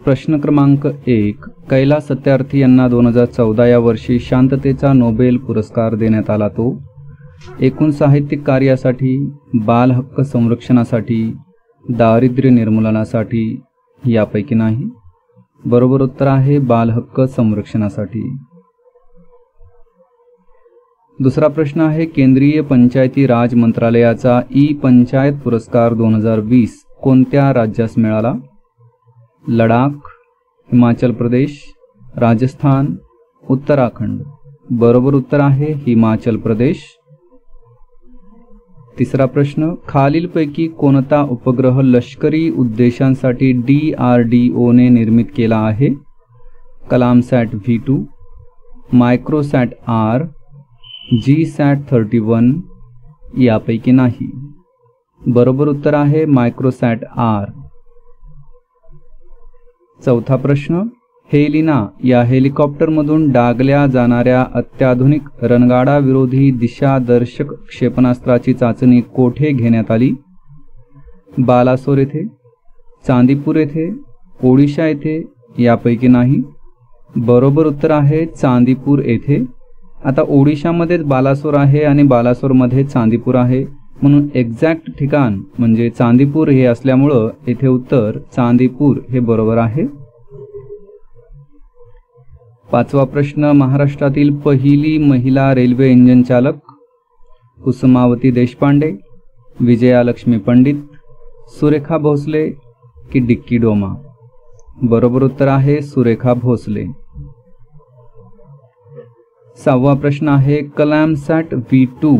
प्रश्न क्रमांक 1. कैलास सत्यार्थी यांना 2014 या वर्षी शांततेचा नोबेल पुरस्कार देण्यात आला. तो एकूण साहित्यिक कार्यासाठी, बाल हक्क संरक्षणासाठी, दारिद्र्य निर्मूलनासाठी यापैकी नाही. बरोबर उत्तर आहे बाल हक्क संरक्षणासाठी. दुसरा प्रश्न आहे केंद्रीय पंचायती राज मंत्रालयाचा ई-पंचायत पुरस्कार 2020 कोणत्या राज्यास मिळाला? लडाख, हिमाचल प्रदेश, राजस्थान, उत्तराखंड. बरोबर उत्तर आहे हिमाचल प्रदेश. तिसरा प्रश्न खालीलपैकी कोणता उपग्रह लष्करी उद्देशांसाठी DRDO ने निर्मित केला आहे? Kalamsat V2, microsat R, GSAT-31 यापैकी नाही. बरोबर उत्तर आहे मायक्रोसॅट R. चौथा प्रश्न हेलिना या हेलिकॉप्टरमधून डागल्या जाणाऱ्या अत्याधुनिक रणगाडा विरोधी दिशादर्शक क्षेपणास्त्राची चाचणी कोठे घेण्यात आली? बालासोर येथे, चांदीपूर येथे, ओडिशा येथे यापैकी नाही. बरोबर उत्तर आहे चांदीपूर येथे. आता ओडिशामध्येच बालासोर आहे आणि बालासोरमध्ये चांदीपूर आहे, म्हणून एक्झॅक्ट ठिकाण म्हणजे चांदीपूर हे असल्यामुळं येथे उत्तर चांदीपूर हे बरोबर आहे. पाचवा प्रश्न महाराष्ट्रातील पहिली महिला रेल्वे इंजिन चालक कुसुमावती देशपांडे, विजयालक्ष्मी पंडित, सुरेखा भोसले की डिक्की डोमा? बरोबर उत्तर आहे सुरेखा भोसले. सहावा प्रश्न आहे कलामसॅट V2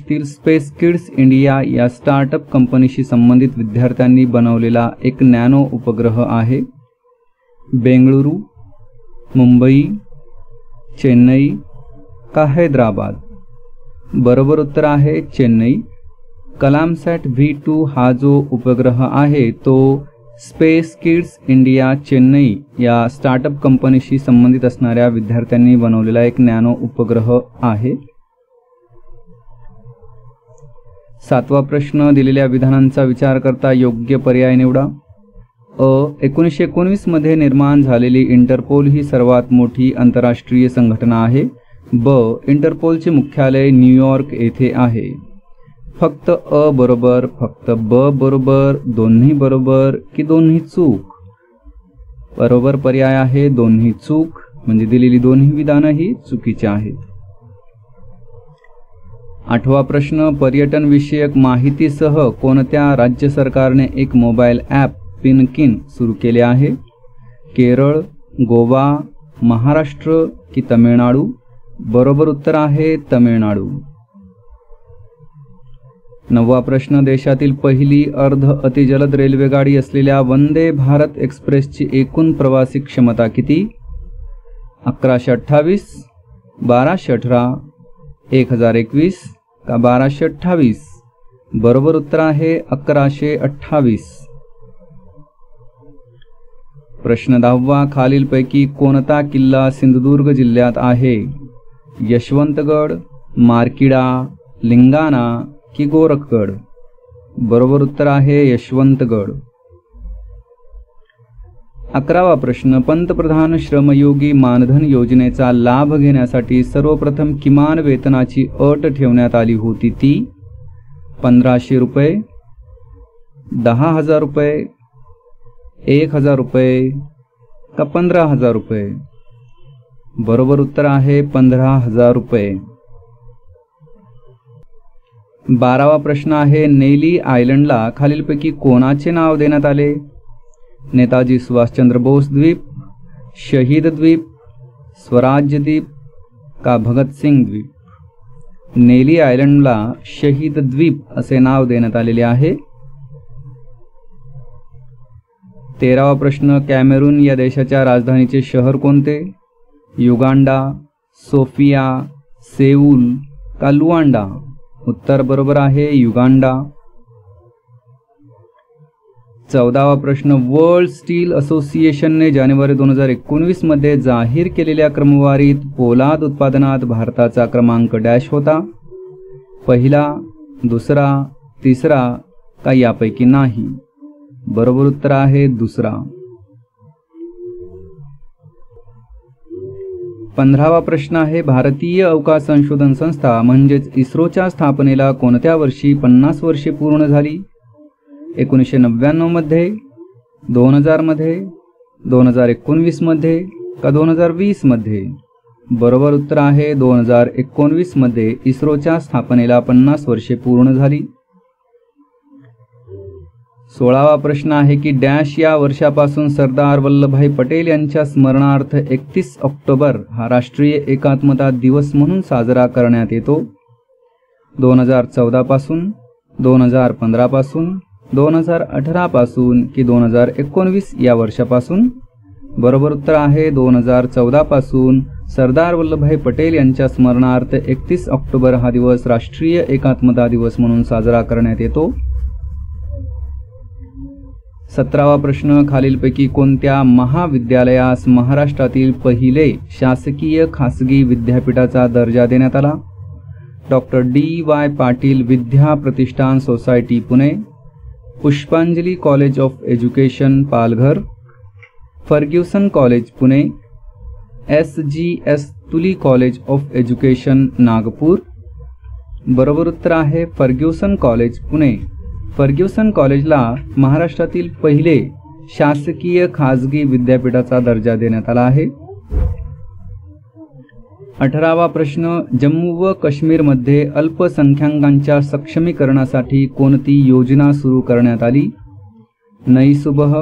तील स्पेस किड्स इंडिया या स्टार्टअप कंपनीशी संबंधित विद्यार्थ्यांनी बनवलेला एक नॅनो उपग्रह आहे. बेंगळुरू, मुंबई, चेन्नई का हैदराबाद? बरोबर उत्तर आहे चेन्नई. कलामसॅट V2 हा जो उपग्रह आहे तो स्पेस किड्स इंडिया चेन्नई या स्टार्टअप कंपनीशी संबंधित असणाऱ्या विद्यार्थ्यांनी बनवलेला एक नॅनो उपग्रह आहे. सातवा प्रश्न दिलेल्या विधानांचा विचार करता योग्य पर्याय निवडा. 1919 मध्ये निर्माण झालेली इंटरपोल ही सर्वात मोठी आंतरराष्ट्रीय संघटना आहे. इंटरपोलचे मुख्यालय न्यूयॉर्क येथे आहे. फक्त अ बरोबर, फक्त ब बरोबर, दोन्ही बरोबर की दोन्ही चूक? बरोबर पर्याय आहे दोन्ही चूक, म्हणजे दिलेली दोन्ही विधानं ही चुकीची आहेत. आठवा प्रश्न पर्यटन विषयक माहितीसह कोणत्या राज्य सरकारने एक मोबाईल ॲप पिनकिन सुरू केले आहे? केरळ, गोवा, महाराष्ट्र की तमिळनाडू? बरोबर उत्तर आहे तमिळनाडू. नववा प्रश्न देशातील पहिली अर्ध अतिजलद रेल्वेगाडी असलेल्या वंदे भारत एक्सप्रेसची एकूण प्रवासी क्षमता किती? 1128, 1218, 1021 का 1228? बरोबर उत्तर आहे 1128. प्रश्न 10वा खालीलपैकी कोणता किल्ला सिंधुदुर्ग जिल्ह्यात आहे? यशवंतगड, मार्किडा, लिंगाणा की गोरखगड? बरोबर उत्तर आहे यशवंतगड. 11वा प्रश्न पंतप्रधान श्रमयोगी मानधन योजनेचा लाभ घेण्यासाठी सर्वप्रथम किमान वेतनाची अट ठेवण्यात आली होती ती 1500 रुपये, 10,000 रुपये, 1,000 रुपये का 15,000 रुपये? बरोबर उत्तर आहे 15,000 रुपये. 12वा प्रश्न आहे नेली आयलंडला खालीलपैकी कोणाचे नाव देण्यात आले? नेताजी सुभाषचंद्र बोस द्वीप, शहीद द्वीप, स्वराज्य द्वीप का भगतसिंग द्वीप? नेली आयलंडला शहीद द्वीप असे नाव देण्यात आलेले आहे. 13वा प्रश्न कॅमेरून या देशाच्या राजधानीचे शहर कोणते? युगांडा, सोफिया, सेऊल का लुआंडा? उत्तर बरोबर आहे युगांडा. 14वा प्रश्न वर्ल्ड स्टील असोसिएशनने जानेवारी 2019 मध्ये जाहीर केलेल्या क्रमवारीत पोलाद उत्पादनात भारताचा क्रमांक डॅश होता? पहिला, दुसरा, तिसरा का यापैकी नाही? बरोबर उत्तर आहे दुसरा. 15वा प्रश्न आहे, भारतीय अवकाश संशोधन संस्था म्हणजेच इस्रोच्या स्थापनेला कोणत्या वर्षी 50 वर्षे पूर्ण झाली? 1999 मध्ये, 2000 मध्ये, 2019 मध्ये का 2020 मध्ये? बरोबर उत्तर आहे 2019 मध्ये इस्रोच्या स्थापनेला 50 वर्षे पूर्ण झाली. 16वा प्रश्न आहे की डॅश या वर्षापासून सरदार वल्लभभाई पटेल यांच्या स्मरणार्थ 31 ऑक्टोबर हा राष्ट्रीय एकात्मता दिवस म्हणून साजरा करण्यात येतो? 2014 पासून, 2015 पासून, 2018 पासून की 2019 या वर्षापासून? बरोबर उत्तर आहे 2014 पासून सरदार वल्लभभाई पटेल यांच्या स्मरणार्थ 31 ऑक्टोबर हा दिवस राष्ट्रीय एकात्मता दिवस म्हणून साजरा करण्यात येतो. 17वा प्रश्न, खालीलपैकी कोणत्या महाविद्यालयास महाराष्ट्रातील पहिले शासकीय खासगी विद्यापीठाचा दर्जा देण्यात आला? Doctor D.Y. Patil Vidya Pratishthan society Pune, Pushpanjali college of education Palghar, Fergusson college Pune, SGS Tuli college of education Nagpur. बरोबर उत्तर आहे फर्ग्युसन कॉलेज पुणे. फर्ग्युसन कॉलेजला महाराष्ट्रातील पहिले शासकीय खाजगी विद्यापीठाचा दर्जा देण्यात आला आहे. 18वा प्रश्न, जम्मू व काश्मीरमध्ये अल्पसंख्याकांच्या सक्षमीकरणासाठी कोणती योजना सुरू करण्यात आली? नई सुबह,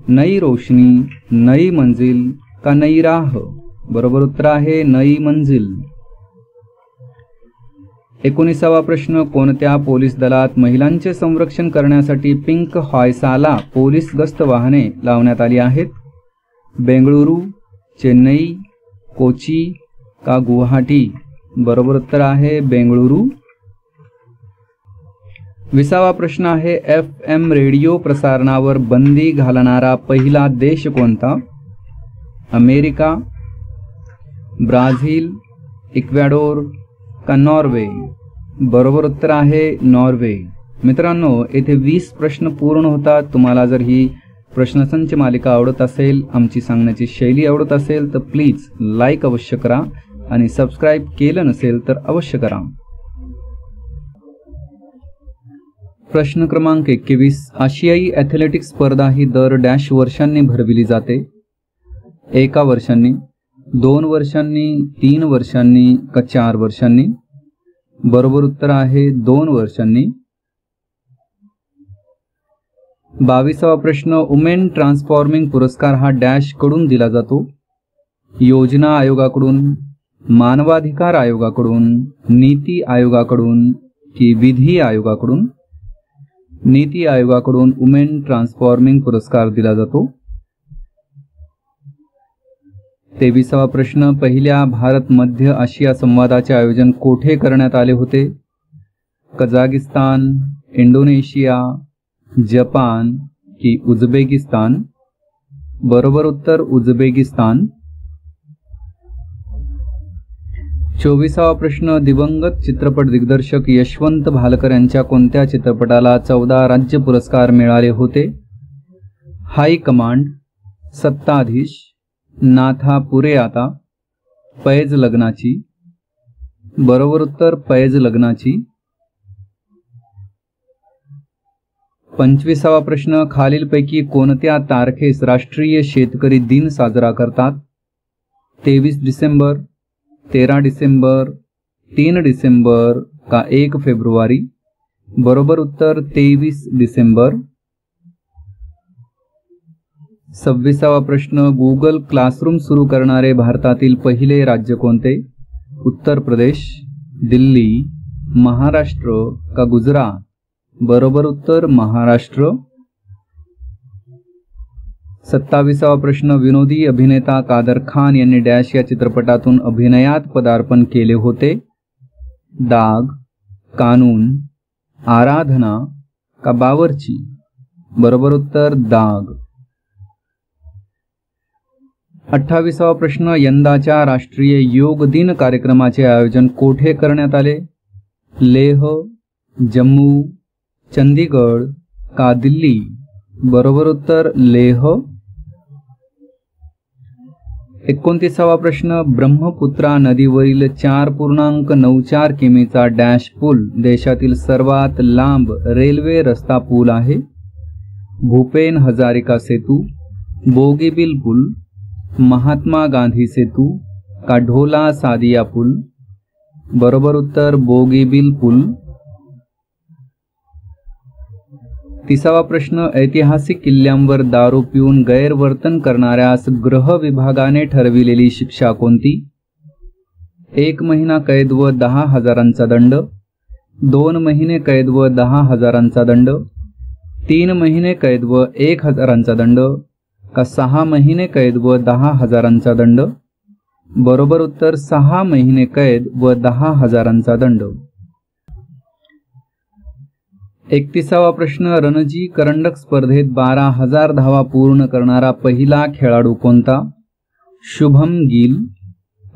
नई रोशनी, नई मंजिल का नई राह? बरोबर उत्तर आहे नई मंजिल. 19वा प्रश्न, कोणत्या पोलीस दलात महिलांचे संरक्षण करण्यासाठी पिंक हॉयसाला पोलीस गस्त वाहने लावण्यात आली आहेत? बेंगळुरू, चेन्नई, कोची का गुवाहाटी? बरोबर उत्तर आहे बेंगळुरू. 20वा प्रश्न आहे, FM रेडिओ प्रसारणावर बंदी घालणारा पहिला देश कोणता? अमेरिका, ब्राझील, इक्वेडोर का नॉर्वे? बरोबर उत्तर आहे नॉर्वे. मित्रांनो, येथे 20 प्रश्न पूर्ण होतात. तुम्हाला जर ही प्रश्नसंच मालिका आवडत असेल, आमची सांगण्याची शैली आवडत असेल तर प्लीज लाईक अवश्य करा आणि सबस्क्राईब केलं नसेल तर अवश्य करा. प्रश्न क्रमांक 21, आशियाई ॲथलेटिक्स स्पर्धा ही दर डॅश वर्षांनी भरविली जाते? 1 वर्षांनी, 2 वर्षांनी, 3 वर्षांनी का 4 वर्षांनी? बरोबर उत्तर आहे 2 वर्षांनी. 22वा प्रश्न, वुमेन ट्रान्सफॉर्मिंग पुरस्कार हा डॅश कडून दिला जातो? योजना आयोगाकडून, मानवाधिकार आयोगाकडून, नीती आयोगाकडून की विधी आयोगाकडून? नीती आयोगाकडून वुमेन ट्रान्सफॉर्मिंग पुरस्कार दिला जातो. 23वा प्रश्न, पहिल्या भारत मध्य आशिया संवादाचे आयोजन कोठे करण्यात आले होते? कझाकिस्तान, इंडोनेशिया, जपान की उझबेकिस्तान? बरोबर उत्तर उझबेकिस्तान. 24वा प्रश्न, दिवंगत चित्रपट दिग्दर्शक यशवंत भालकर यांच्या कोणत्या चित्रपटाला 14 राज्य पुरस्कार मिळाले होते? हाई कमांड, सत्ताधीश, नाथा पुरे आता, पैज लग्नाची? बरोबर उत्तर पैज लग्नाची. 25वा प्रश्न, खालीलपैकी कोणत्या तारखेस राष्ट्रीय शेतकरी दिन साजरा करतात? 23 डिसेंबर, 13 डिसेंबर, 3 डिसेंबर का 1 फेब्रुवारी? बरोबर उत्तर 23 डिसेंबर. 26वा प्रश्न, गूगल क्लासरूम सुरू करणारे भारतातील पहिले राज्य कोणते? उत्तर प्रदेश, दिल्ली, महाराष्ट्र का गुजरात? बरोबर उत्तर महाराष्ट्र. 27वा प्रश्न, विनोदी अभिनेता कादर खान यांनी डॅश या चित्रपटातून अभिनयात पदार्पण केले होते? दाग, कानून, आराधना का बावर्ची? बरोबर उत्तर दाग. 28वा प्रश्न, यंदाच्या राष्ट्रीय योग दिन कार्यक्रमाचे आयोजन कोठे करण्यात आले? लेह, जम्मू, चंदीगड का दिल्ली? बरोबर उत्तर लेह. 29वा प्रश्न, ब्रह्मपुत्रा नदीवरील 4.94 किमीचा डॅश पूल देशातील सर्वात लांब रेल्वे रस्ता पूल आहे? भूपेन हजारिका सेतू, बोगीबिल पूल, महात्मा गांधी सेतू का ढोला सादिया पूल? बरोबर उत्तर बोगीबिल पूल. 30वा प्रश्न, ऐतिहासिक किल्ल्यांवर दारू पिऊन गैरवर्तन करणाऱ्यास गृह विभागाने ठरविलेली शिक्षा कोणती? 1 महिना कैद व 10,000चा दंड, 2 महिने कैद व 10,000चा दंड, 3 महिने कैद व 1,000चा दंड का 6 महिने कैद व 10,000चा दंड? बरोबर उत्तर 6 महिने कैद व 10,000चा दंड. 31वा प्रश्न, रणजी करंडक स्पर्धेत 12,000 धावा पूर्ण करणारा पहिला खेळाडू कोणता? शुभम गिल,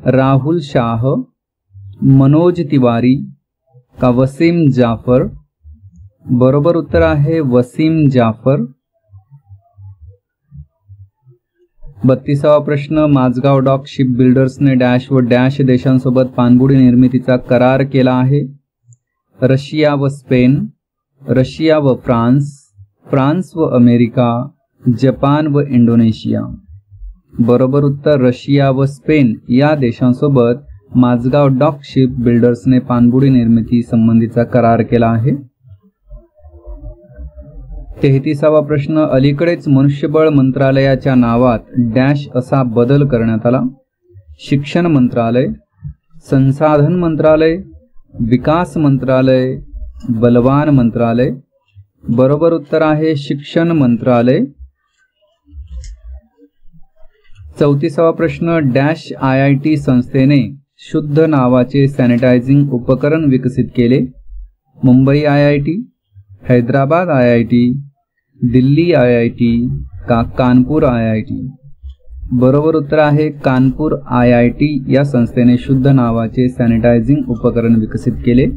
राहुल शाह, मनोज तिवारी का वसीम जाफर? बरोबर उत्तर आहे वसीम जाफर. 32वा प्रश्न, माझगाव डॉक शिप बिल्डर्सने डॅश व डॅश देशांसोबत पाणबुडी निर्मितीचा करार केला आहे? रशिया व स्पेन, रशिया व फ्रान्स, फ्रान्स व अमेरिका, जपान व इंडोनेशिया? बरोबर उत्तर रशिया व स्पेन या देशांसोबत माझगाव डॉक शिप बिल्डर्सने पाणबुडी निर्मिती संबंधीचा करार केला आहे. 33वा प्रश्न, अलीकडेच मनुष्यबळ मंत्रालयाच्या नावात डॅश असा बदल करण्यात आला? शिक्षण मंत्रालय, संसाधन मंत्रालय, विकास मंत्रालय, बलवान मंत्रालय? बरोबर उत्तर आहे शिक्षण मंत्रालय. 34वा प्रश्न, डॅश IIT संस्थेने शुद्ध नावाचे सॅनिटायझिंग उपकरण विकसित केले? Mumbai IIT, Hyderabad IIT, Delhi IIT का कानपूर IIT? बरोबर उत्तर आहे कानपूर IIT या संस्थेने शुद्ध नावाचे सॅनिटायझिंग उपकरण विकसित केले.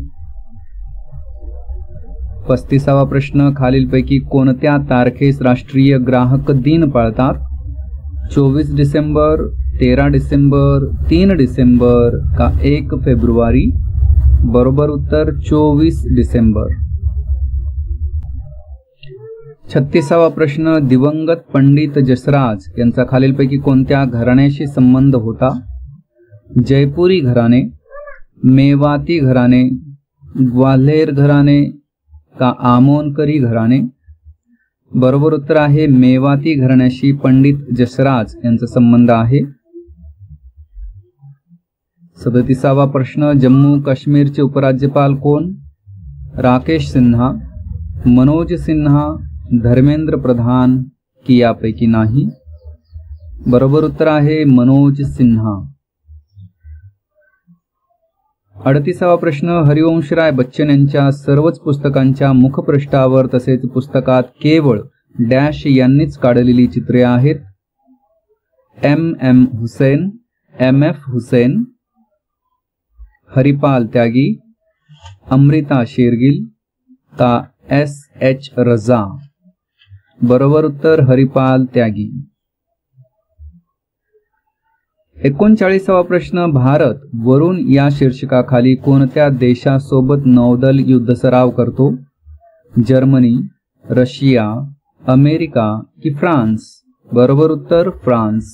35वा प्रश्न, खालीलपैकी कोणत्या तारखेस राष्ट्रीय ग्राहक दिन पाळतात? 24 डिसेंबर, 13 डिसेंबर, 3 डिसेंबर का 1 फेब्रुवारी? बरोबर उत्तर 24 डिसेंबर. 36वा प्रश्न, दिवंगत पंडित जसराज यांचा खालीलपैकी कोणत्या घराण्याशी संबंध होता? जयपुरी घराणे, मेवाती घराणे, ग्वाल्हेर घराणे का आमोणकरी घराणे? बरोबर उत्तर आहे मेवाती घराण्याशी पंडित जसराज यांचा संबंध आहे. 37वा प्रश्न, जम्मू काश्मीरचे उपराज्यपाल कोण? राकेश सिन्हा, मनोज सिन्हा, धर्मेंद्र प्रधान की यापैकी नाही? बरोबर उत्तर आहे मनोज सिन्हा. 38वा प्रश्न, हरिवंशराय बच्चन यांच्या सर्वच पुस्तकांच्या मुखपृष्ठावर तसेच पुस्तकात केवळ डॅश यांनीच काढलेली चित्रे आहेत? MM हुसेन, MF हुसेन, हरिपाल त्यागी, अमृता शेरगिल का SH रजा? बरोबर उत्तर हरिपाल त्यागी. 39वा प्रश्न, भारत वरुण या शीर्षकाखाली कोणत्या देशासोबत नौदल युद्धसराव करतो? जर्मनी, रशिया, अमेरिका की फ्रान्स? बरोबर उत्तर फ्रान्स.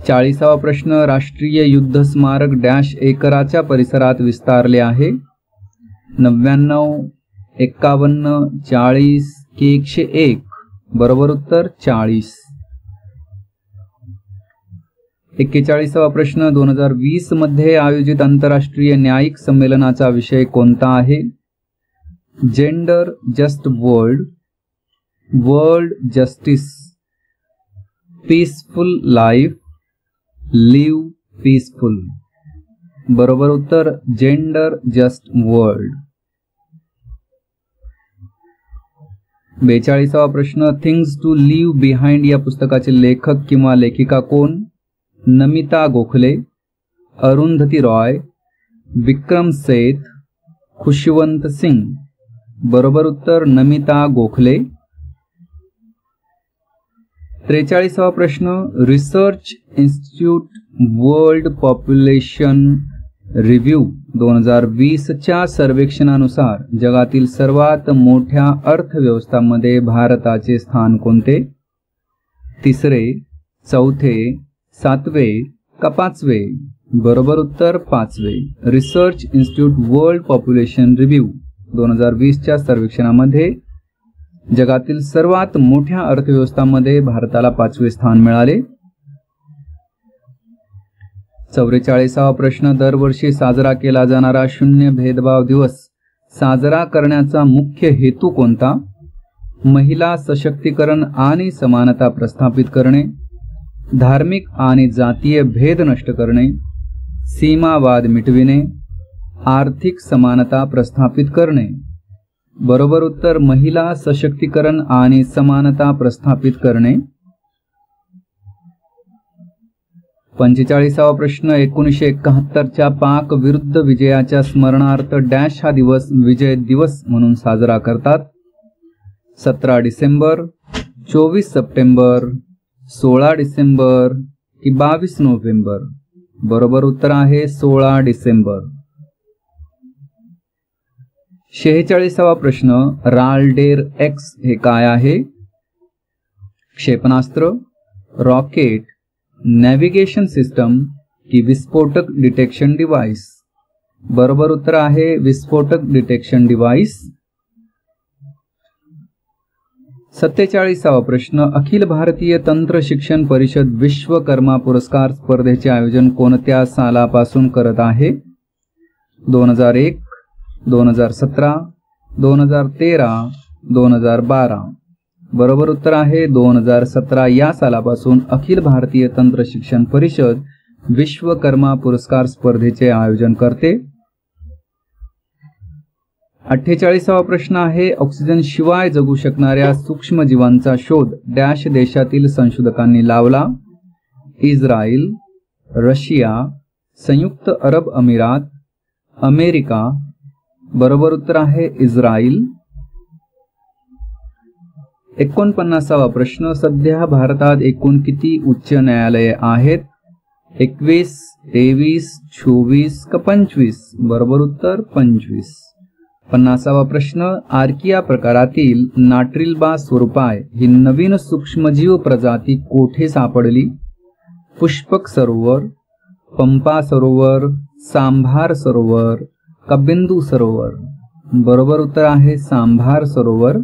40वा प्रश्न, राष्ट्रीय युद्ध स्मारक डॅश एकराच्या परिसरात विस्तारले आहे? 99, 51, 40 की 101? बरोबर उत्तर 40. 41वा प्रश्न, 2020 मध्ये आयोजित आंतरराष्ट्रीय न्यायिक संमेलनाचा विषय कोणता आहे? Gender just world, world justice, peaceful life, live peaceful? बरोबर उत्तर जेंडर जस्ट वर्ल्ड. 42वा प्रश्न, थिंग्स टू लिव्ह बिहाइंड या पुस्तकाचे लेखक किंवा लेखिका कोण? नमिता गोखले, अरुंधती रॉय, विक्रम सेठ, खुशवंत सिंग? बरोबर उत्तर नमिता गोखले. 43वा प्रश्न, research institute world population review 2020च्या सर्वेक्षणानुसार जगातील सर्वात मोठ्या अर्थव्यवस्थांमध्ये भारताचे स्थान कोणते? तिसरे, चौथे, सातवे का पाचवे? बरोबर उत्तर पाचवे. Research institute world population review 2020च्या सर्वेक्षणामध्ये जगातील सर्वात मोठ्या अर्थव्यवस्थांमध्ये भारताला पाचवे स्थान मिळाले. 44वा प्रश्न, दरवर्षी साजरा केला जाणारा शून्य भेदभाव दिवस साजरा करण्याचा मुख्य हेतू कोणता? महिला सशक्तीकरण आणि समानता प्रस्थापित करणे, धार्मिक आणि जातीय भेद नष्ट करणे, सीमावाद मिटविणे, आर्थिक समानता प्रस्थापित करणे. बरोबर उत्तर महिला सशक्तीकरण आणि समानता प्रस्थापित करणे. 45वा प्रश्न, 1971च्या पाक विरुद्ध विजयाच्या स्मरणार्थ डॅश हा दिवस विजय दिवस म्हणून साजरा करतात? 17 डिसेंबर, 24 सप्टेंबर, 16 डिसेंबर की 22 नोव्हेंबर? बरोबर उत्तर आहे 16 डिसेंबर. 46वा प्रश्न, रालडेर एक्स हे काय आहे? क्षेपणास्त्र, रॉकेट, नॅव्हिगेशन सिस्टम की विस्फोटक डिटेक्शन डिव्हाइस? बरोबर उत्तर आहे विस्फोटक डिटेक्शन डिव्हाइस. 47वा प्रश्न, अखिल भारतीय तंत्र शिक्षण परिषद विश्वकर्मा पुरस्कार स्पर्धेचे आयोजन कोणत्या सालापासून करत आहे? 2001, 2017, 2013, 2012? बरोबर उत्तर आहे 2017 या सालापासून अखिल भारतीय तंत्र शिक्षण परिषद विश्वकर्मा पुरस्कार स्पर्धेचे आयोजन करते. 48वा प्रश्न आहे, ऑक्सिजन शिवाय जगू शकणाऱ्या सूक्ष्मजीवांचा शोध डॅश देशातील संशोधकांनी लावला? इस्रायल, रशिया, संयुक्त अरब अमिरात, अमेरिका? बरोबर उत्तर आहे इस्रायल. 49वा प्रश्न, सध्या भारतात एकूण किती उच्च न्यायालये आहेत? 21, 23, 24 का 25? बरोबर उत्तर 25. 50वा प्रश्न, आर्किया प्रकारातील नाट्रिल्बा स्वरूपाय ही नवीन सूक्ष्मजीव प्रजाती कोठे सापडली? पुष्पक सरोवर, पंपा सरोवर, सांभार सरोवर का बिंदू सरोवर? बरोबर उत्तर आहे सांभार सरोवर.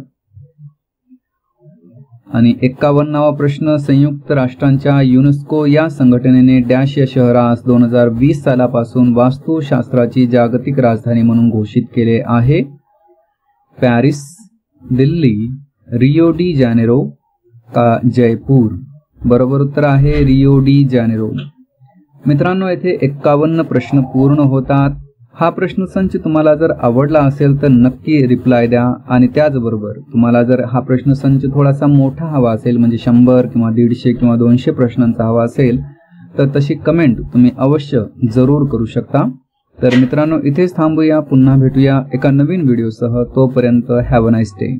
आणि 51वा प्रश्न, संयुक्त राष्ट्रांच्या युनेस्को या संघटनेने डॅश या शहरास 2020 सालापासून वास्तुशास्त्राची जागतिक राजधानी म्हणून घोषित केले आहे? Paris, Delhi, Rio de Janeiro का जयपूर? बरोबर उत्तर आहे रियो डी जानेरो. मित्रांनो, येथे 51 प्रश्न पूर्ण होतात. हा प्रश्नसंच तुम्हाला जर आवडला असेल तर नक्की रिप्लाय द्या. आणि त्याचबरोबर तुम्हाला जर हा प्रश्नसंच थोडासा मोठा हवा असेल, म्हणजे 100 किंवा 150 किंवा 200 प्रश्नांचा हवा असेल, तर तशी कमेंट तुम्ही अवश्य जरूर करू शकता. तर मित्रांनो, इथेच थांबूया. पुन्हा भेटूया एका नवीन व्हिडिओसह. तोपर्यंत हॅव अ नाईस डे.